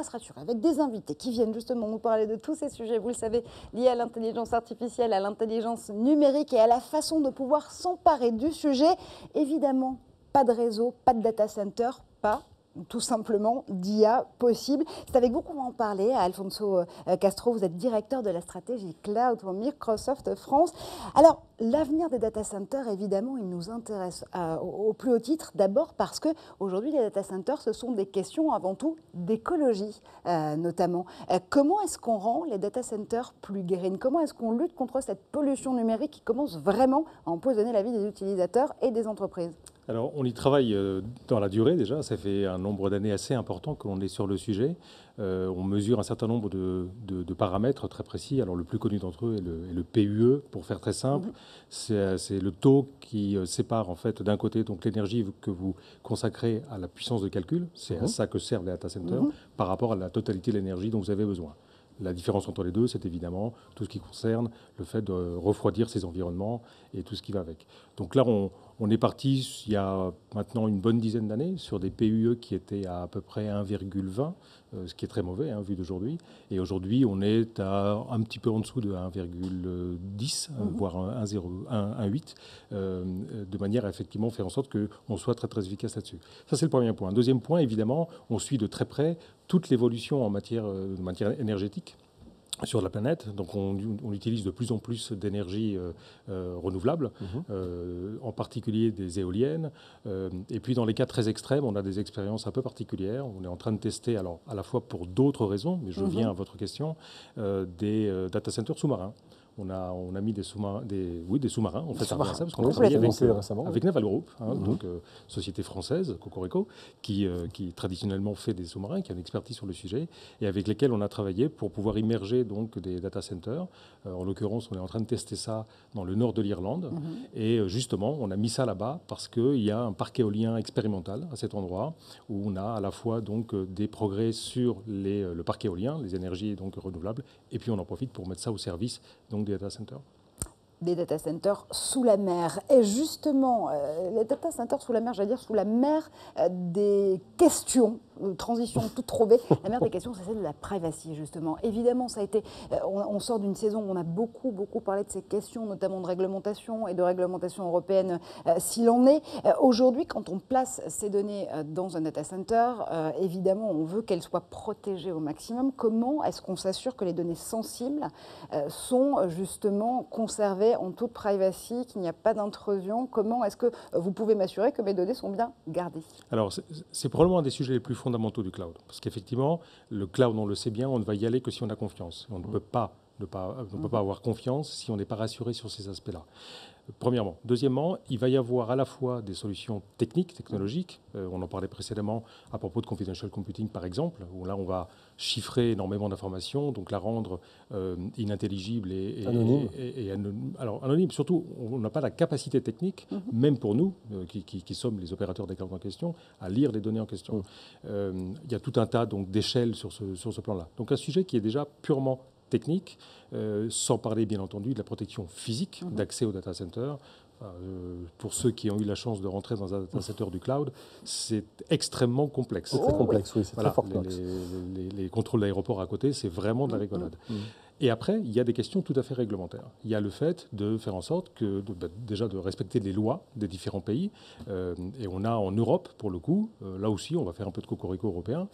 se rassurer avec des invités qui viennent justement nous parler de tous ces sujets, vous le savez, liés à l'intelligence artificielle, à l'intelligence numérique et à la façon de pouvoir s'emparer du sujet. Évidemment, pas de réseau, pas de data center, pas tout simplement d'IA possible. C'est avec vous qu'on va en parler. Alfonso Castro, vous êtes directeur de la stratégie cloud pour Microsoft France. Alors, l'avenir des data centers, évidemment, il nous intéresse au plus haut titre. D'abord parce qu'aujourd'hui, les data centers, ce sont des questions avant tout d'écologie, notamment. Comment est-ce qu'on rend les data centers plus green? Comment est-ce qu'on lutte contre cette pollution numérique qui commence vraiment à empoisonner la vie des utilisateurs et des entreprises? Alors, on y travaille dans la durée déjà. Ça fait un nombre d'années assez important que l'on est sur le sujet. On mesure un certain nombre de paramètres très précis. Alors, le plus connu d'entre eux est le PUE, pour faire très simple. C'est le taux qui sépare en fait d'un côté donc l'énergie que vous consacrez à la puissance de calcul. C'est à ça que servent les data centers par rapport à la totalité de l'énergie dont vous avez besoin. La différence entre les deux, c'est évidemment tout ce qui concerne le fait de refroidir ces environnements et tout ce qui va avec. Donc là, on est parti il y a maintenant une bonne dizaine d'années sur des PUE qui étaient à peu près 1,20, ce qui est très mauvais vu d'aujourd'hui. Et aujourd'hui, on est à un petit peu en dessous de 1,10, voire 1,8, de manière à effectivement faire en sorte qu'on soit très très efficace là-dessus. Ça, c'est le premier point. Deuxième point, évidemment, on suit de très près toute l'évolution en matière énergétique sur la planète. Donc on utilise de plus en plus d'énergie renouvelable, en particulier des éoliennes. Et puis dans les cas très extrêmes, on a des expériences un peu particulières. On est en train de tester, alors à la fois pour d'autres raisons, mais je viens à votre question, des data centers sous-marins. On a mis des sous-marins, des sous-marins, en fait, ça parce qu'on a travaillé avec Naval Group, donc société française, Cocorico, qui traditionnellement fait des sous-marins, qui a une expertise sur le sujet, et avec lesquels on a travaillé pour pouvoir immerger donc des data centers. En l'occurrence, on est en train de tester ça dans le nord de l'Irlande, et justement, on a mis ça là-bas parce qu'il y a un parc éolien expérimental à cet endroit, où on a à la fois donc des progrès sur le parc éolien, les énergies donc renouvelables, et puis on en profite pour mettre ça au service donc des data centers. Des data centers sous la mer. Et justement, les data centers sous la mer, j'allais dire sous la mer des questions, transition toute trouvée, la mer des questions, c'est celle de la privacy, justement. Évidemment, ça a été, on sort d'une saison où on a beaucoup parlé de ces questions, notamment de réglementation et de réglementation européenne, s'il en est. Aujourd'hui, quand on place ces données dans un data center, évidemment, on veut qu'elles soient protégées au maximum. Comment est-ce qu'on s'assure que les données sensibles sont justement conservées en toute privacy, qu'il n'y a pas d'intrusion? Comment est-ce que vous pouvez m'assurer que mes données sont bien gardées? Alors, c'est probablement un des sujets les plus fondamentaux du cloud. Parce qu'effectivement, le cloud, on le sait bien, on ne va y aller que si on a confiance. On ne peut pas avoir confiance si on n'est pas rassuré sur ces aspects-là. Premièrement. Deuxièmement, il va y avoir à la fois des solutions techniques, technologiques. On en parlait précédemment à propos de confidential computing, par exemple, où là, on va chiffrer énormément d'informations, donc la rendre inintelligible et anonyme. Alors, anonyme, surtout, on n'a pas la capacité technique, même pour nous, qui sommes les opérateurs des clouds en question, à lire les données en question. Il y a tout un tas d'échelles sur ce plan-là. Donc, un sujet qui est déjà purement technique, sans parler bien entendu de la protection physique d'accès au data center. Pour ceux qui ont eu la chance de rentrer dans un data center du cloud, c'est extrêmement complexe. C'est très complexe, oui, c'est très fort. Les contrôles d'aéroport à côté, c'est vraiment de la rigolade. Et après, il y a des questions tout à fait réglementaires. Il y a le fait de faire en sorte déjà de respecter les lois des différents pays. Et on a en Europe, pour le coup, là aussi, on va faire un peu de cocorico européen,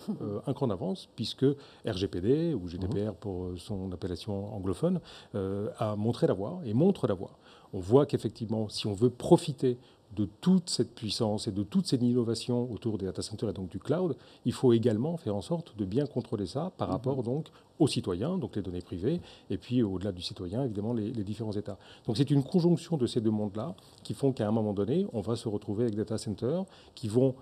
un cran d'avance, puisque RGPD, ou GDPR pour son appellation anglophone, a montré la voie et montre la voie. On voit qu'effectivement, si on veut profiter de toute cette puissance et de toute cette innovation autour des data centers et donc du cloud, il faut également faire en sorte de bien contrôler ça par rapport donc aux citoyens, donc les données privées, et puis au-delà du citoyen, évidemment, les différents États. Donc c'est une conjonction de ces deux mondes-là qui font qu'à un moment donné, on va se retrouver avec des data centers qui vont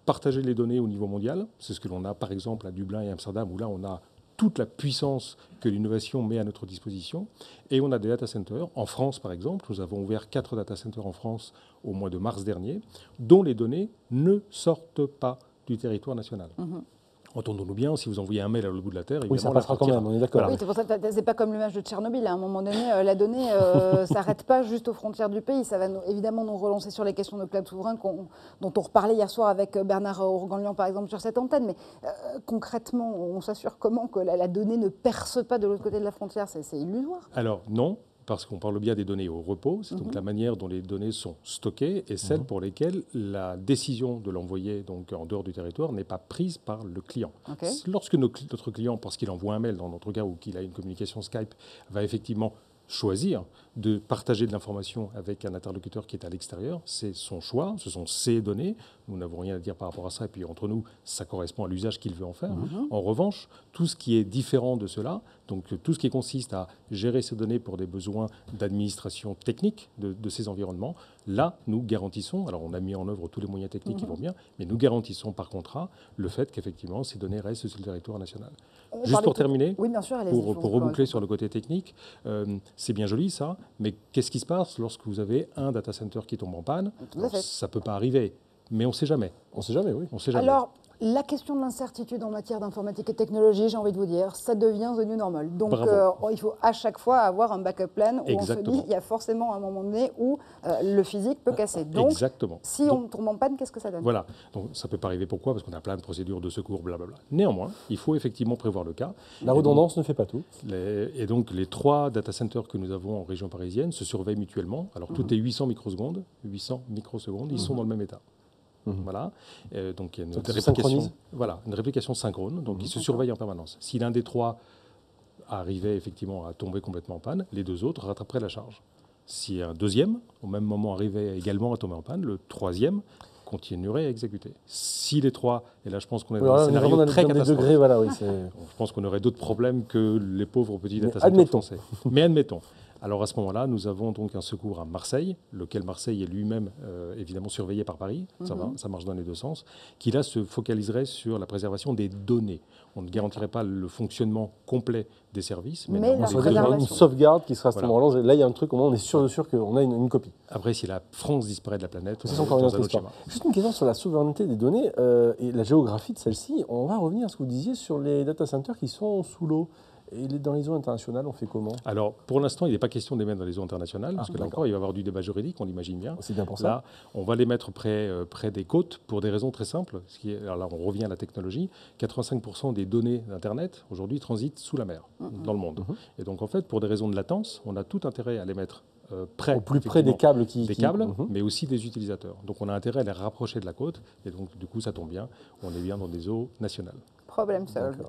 partager les données au niveau mondial. C'est ce que l'on a par exemple à Dublin et Amsterdam, où là on a toute la puissance que l'innovation met à notre disposition. Et on a des data centers. En France, par exemple, nous avons ouvert 4 data centers en France au mois de mars dernier, dont les données ne sortent pas du territoire national. Entendons-nous bien, si vous envoyez un mail à l'autre bout de la Terre, oui, ça évidemment, passera quand même, on est d'accord. Oui, c'est pour ça que c'est pas comme l'image de Tchernobyl. À un moment donné, la donnée s'arrête pas juste aux frontières du pays. Ça va évidemment nous relancer sur les questions de cloud souverain dont on reparlait hier soir avec Bernard Organlian, par exemple, sur cette antenne. Mais concrètement, on s'assure comment que la donnée ne perce pas de l'autre côté de la frontière? C'est illusoire. Alors non, parce qu'on parle bien des données au repos, c'est donc la manière dont les données sont stockées et celles pour lesquelles la décision de l'envoyer donc en dehors du territoire n'est pas prise par le client. Okay. Lorsque notre client, parce qu'il envoie un mail dans notre cas ou qu'il a une communication Skype, va effectivement choisir de partager de l'information avec un interlocuteur qui est à l'extérieur, c'est son choix, ce sont ses données, nous n'avons rien à dire par rapport à ça, et puis entre nous, ça correspond à l'usage qu'il veut en faire. En revanche, tout ce qui est différent de cela, donc tout ce qui consiste à gérer ces données pour des besoins d'administration technique de ces environnements, là, nous garantissons, alors on a mis en œuvre tous les moyens techniques qui vont bien, mais nous garantissons par contrat le fait qu'effectivement, ces données restent sur le territoire national. Juste pour terminer, oui, bien sûr, pour reboucler sur le côté technique, c'est bien joli ça, mais qu'est-ce qui se passe lorsque vous avez un data center qui tombe en panne? Ça ne peut pas arriver, mais on ne sait jamais. On ne sait jamais, oui. On sait jamais. Alors, la question de l'incertitude en matière d'informatique et de technologie, j'ai envie de vous dire, ça devient the new normal. Donc, il faut à chaque fois avoir un backup plan où Exactement. on se dit, il y a forcément un moment donné où le physique peut casser. Donc, exactement. Si on tombe en panne, qu'est-ce que ça donne? Voilà. Donc, ça ne peut pas arriver. Pourquoi? Parce qu'on a plein de procédures de secours, blablabla. Néanmoins, il faut effectivement prévoir le cas. La redondance ne fait pas tout. Et donc, les 3 data centers que nous avons en région parisienne se surveillent mutuellement. Alors, toutes les 800 microsecondes, ils sont dans le même état. Voilà. Donc, il y a une réplication synchrone. Donc, ils se surveillent en permanence. Si l'un des 3 arrivait effectivement à tomber complètement en panne, les 2 autres rattraperaient la charge. Si un deuxième, au même moment, arrivait également à tomber en panne, le 3e continuerait à exécuter. Si les 3, et là je pense qu'on est dans un scénario très catastrophique, je pense qu'on aurait d'autres problèmes que les pauvres petits data centers français. Mais admettons. Alors à ce moment-là, nous avons donc un secours à Marseille, lequel Marseille est lui-même évidemment surveillé par Paris, ça marche dans les 2 sens, qui là se focaliserait sur la préservation des données. On ne garantirait pas le fonctionnement complet des services, mais on va dire une sauvegarde qui sera à ce moment-là. Là, il y a un truc, on est sûr qu'on a une copie. Après, si la France disparaît de la planète, c'est encore une autre histoire. Juste une question sur la souveraineté des données et la géographie de celle-ci. On va revenir à ce que vous disiez sur les data centers qui sont sous l'eau. Et dans les eaux internationales, on fait comment? Alors, pour l'instant, il n'est pas question de les mettre dans les eaux internationales, parce que là encore, il va y avoir du débat juridique, on l'imagine bien. C'est bien pour ça. Là, on va les mettre près des côtes pour des raisons très simples. Alors là, on revient à la technologie. 85% des données d'Internet, aujourd'hui, transitent sous la mer, dans le monde. Et donc, en fait, pour des raisons de latence, on a tout intérêt à les mettre au plus près des câbles mais aussi des utilisateurs. Donc, on a intérêt à les rapprocher de la côte. Et donc, du coup, ça tombe bien. On est bien dans des eaux nationales. Problème solved.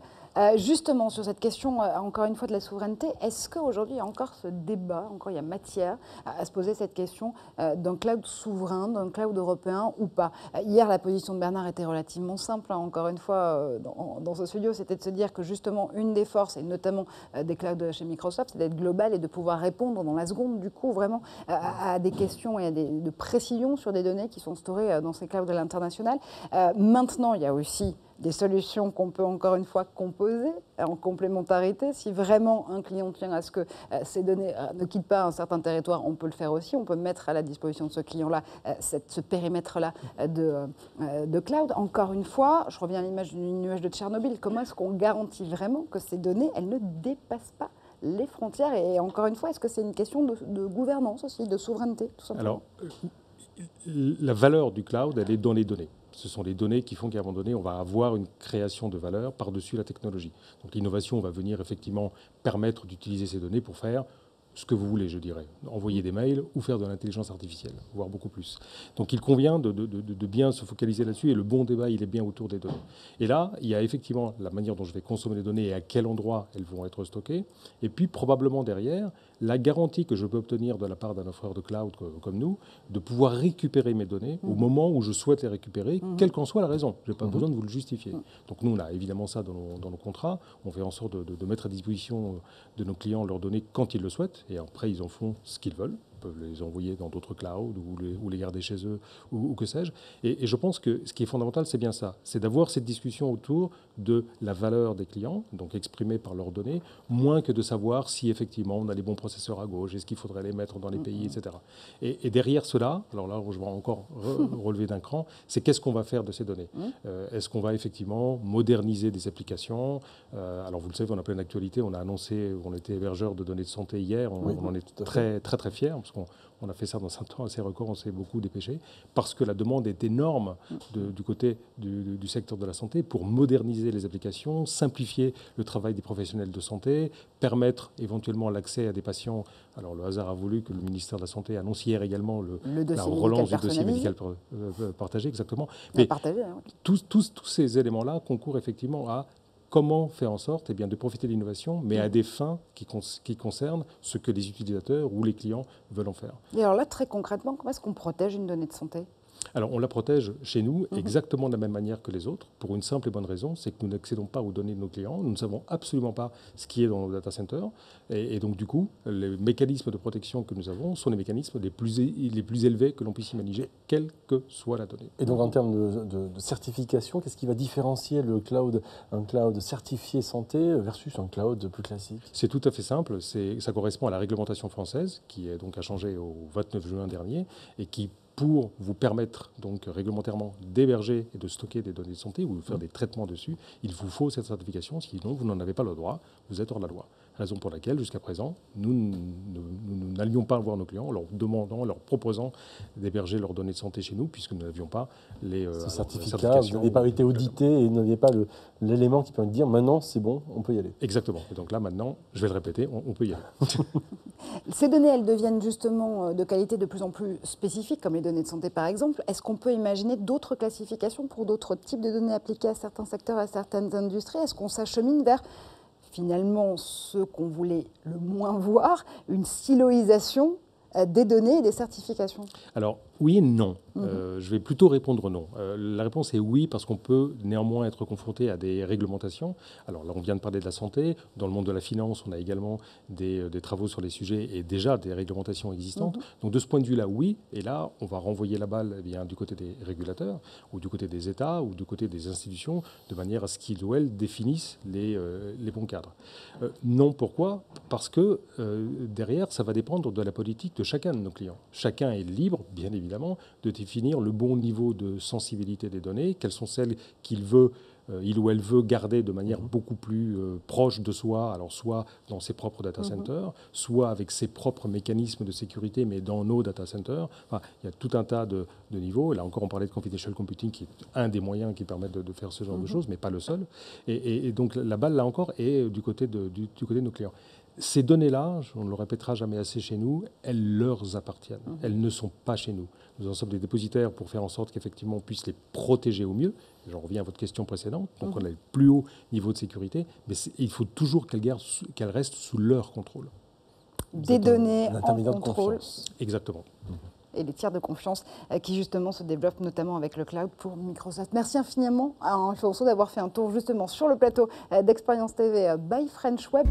Justement, sur cette question, encore une fois, de la souveraineté, est-ce qu'aujourd'hui, il y a encore ce débat, il y a matière à se poser cette question d'un cloud souverain, d'un cloud européen ou pas? Hier, la position de Bernard était relativement simple. Encore une fois, dans ce studio, c'était de se dire que justement, une des forces, et notamment des clouds chez Microsoft, c'est d'être global et de pouvoir répondre dans la seconde, du coup, vraiment à des questions et de précision sur des données qui sont storées dans ces clouds de l'international. Maintenant, il y a aussi des solutions qu'on peut encore une fois composer en complémentarité. Si vraiment un client tient à ce que ces données ne quittent pas un certain territoire, on peut le faire aussi. On peut mettre à la disposition de ce client-là ce périmètre-là de cloud. Encore une fois, je reviens à l'image d'une nuage de Tchernobyl. Comment est-ce qu'on garantit vraiment que ces données, elles ne dépassent pas les frontières? Et encore une fois, est-ce que c'est une question de gouvernance aussi, de souveraineté, tout simplement? Alors, la valeur du cloud, elle est dans les données. Ce sont les données qui font qu'à un moment donné, on va avoir une création de valeur par-dessus la technologie. Donc l'innovation va venir effectivement permettre d'utiliser ces données pour faire ce que vous voulez, je dirais. Envoyer des mails ou faire de l'intelligence artificielle, voire beaucoup plus. Donc il convient de bien se focaliser là-dessus et le bon débat, il est bien autour des données. Et là, il y a effectivement la manière dont je vais consommer les données et à quel endroit elles vont être stockées. Et puis probablement derrière, la garantie que je peux obtenir de la part d'un offreur de cloud comme nous, de pouvoir récupérer mes données au moment où je souhaite les récupérer, quelle qu'en soit la raison. Je n'ai pas besoin de vous le justifier. Donc nous, on a évidemment ça dans nos contrats. On fait en sorte de mettre à disposition de nos clients leurs données quand ils le souhaitent. Et après, ils en font ce qu'ils veulent. peuvent les envoyer dans d'autres clouds ou les garder chez eux ou que sais-je. Et je pense que ce qui est fondamental, c'est bien ça, c'est d'avoir cette discussion autour de la valeur des clients, donc exprimée par leurs données, moins que de savoir si effectivement on a les bons processeurs à gauche, est-ce qu'il faudrait les mettre dans les pays, etc. Et derrière cela, alors là, je vais encore relever d'un cran, c'est qu'est-ce qu'on va faire de ces données. Est-ce qu'on va effectivement moderniser des applications? Alors vous le savez, on a plein d'actualités, on a annoncé, on était hébergeur de données de santé hier, on en est très, très, très fiers, parce qu'on a fait ça dans un temps assez record, on s'est beaucoup dépêché, parce que la demande est énorme du côté du secteur de la santé pour moderniser les applications, simplifier le travail des professionnels de santé, permettre éventuellement l'accès à des patients. Alors le hasard a voulu que le ministère de la Santé annonce hier également la relance du dossier médical partagé, exactement. Mais tous ces éléments-là concourent effectivement à comment faire en sorte de profiter de l'innovation, mais à des fins qui concernent ce que les utilisateurs ou les clients veulent en faire. Et alors là, très concrètement, comment est-ce qu'on protège une donnée de santé ? Alors, on la protège chez nous exactement de la même manière que les autres, pour une simple et bonne raison, c'est que nous n'accédons pas aux données de nos clients, nous ne savons absolument pas ce qui est dans nos data centers, et donc du coup, les mécanismes de protection que nous avons sont les mécanismes les plus élevés que l'on puisse imaginer, quelle que soit la donnée. Et donc en termes de certification, qu'est-ce qui va différencier un cloud certifié santé versus un cloud plus classique? C'est tout à fait simple, ça correspond à la réglementation française, qui est donc a changé au 29 juin dernier, et qui pour vous permettre donc réglementairement d'héberger et de stocker des données de santé ou de faire des traitements dessus, il vous faut cette certification, sinon vous n'en avez pas le droit, vous êtes hors de la loi. Raison pour laquelle, jusqu'à présent, nous n'allions pas voir nos clients en leur demandant, en leur proposant d'héberger leurs données de santé chez nous, puisque nous n'avions pas les certificats. Vous n'avez pas été audité et vous n'aviez pas l'élément qui permet de dire maintenant c'est bon, on peut y aller. Exactement. Et donc là, maintenant, je vais le répéter, on peut y aller. Ces données, elles deviennent justement de qualité de plus en plus spécifique, comme les données de santé par exemple. Est-ce qu'on peut imaginer d'autres classifications pour d'autres types de données appliquées à certains secteurs, à certaines industries? Est-ce qu'on s'achemine vers finalement ce qu'on voulait le moins voir, une siloisation des données et des certifications? Alors, oui et non. Je vais plutôt répondre non. La réponse est oui, parce qu'on peut néanmoins être confronté à des réglementations. Alors là, on vient de parler de la santé. Dans le monde de la finance, on a également des travaux sur les sujets et déjà des réglementations existantes. Donc de ce point de vue-là, oui. Et là, on va renvoyer la balle du côté des régulateurs ou du côté des États ou du côté des institutions, de manière à ce qu'ils ou elles définissent les bons cadres. Non, pourquoi? Parce que derrière, ça va dépendre de la politique de chacun de nos clients. Chacun est libre, bien évidemment, de définir le bon niveau de sensibilité des données, quelles sont celles qu'il ou elle veut garder de manière beaucoup plus proche de soi, alors soit dans ses propres data centers, soit avec ses propres mécanismes de sécurité, mais dans nos data centers. Enfin, il y a tout un tas de niveaux. Là encore, on parlait de confidential computing, qui est un des moyens qui permettent de faire ce genre de choses, mais pas le seul. Et donc la balle, là encore, est du côté de nos clients. Ces données-là, on ne le répétera jamais assez chez nous, elles leur appartiennent. Elles ne sont pas chez nous. Nous en sommes des dépositaires pour faire en sorte qu'effectivement on puisse les protéger au mieux. J'en reviens à votre question précédente. Donc on a le plus haut niveau de sécurité, mais il faut toujours qu'elles restent sous leur contrôle. Des données en contrôle. Exactement. Et les tiers de confiance qui justement se développent notamment avec le cloud pour Microsoft. Merci infiniment à Alfonso d'avoir fait un tour justement sur le plateau d'Expérience TV by French Web.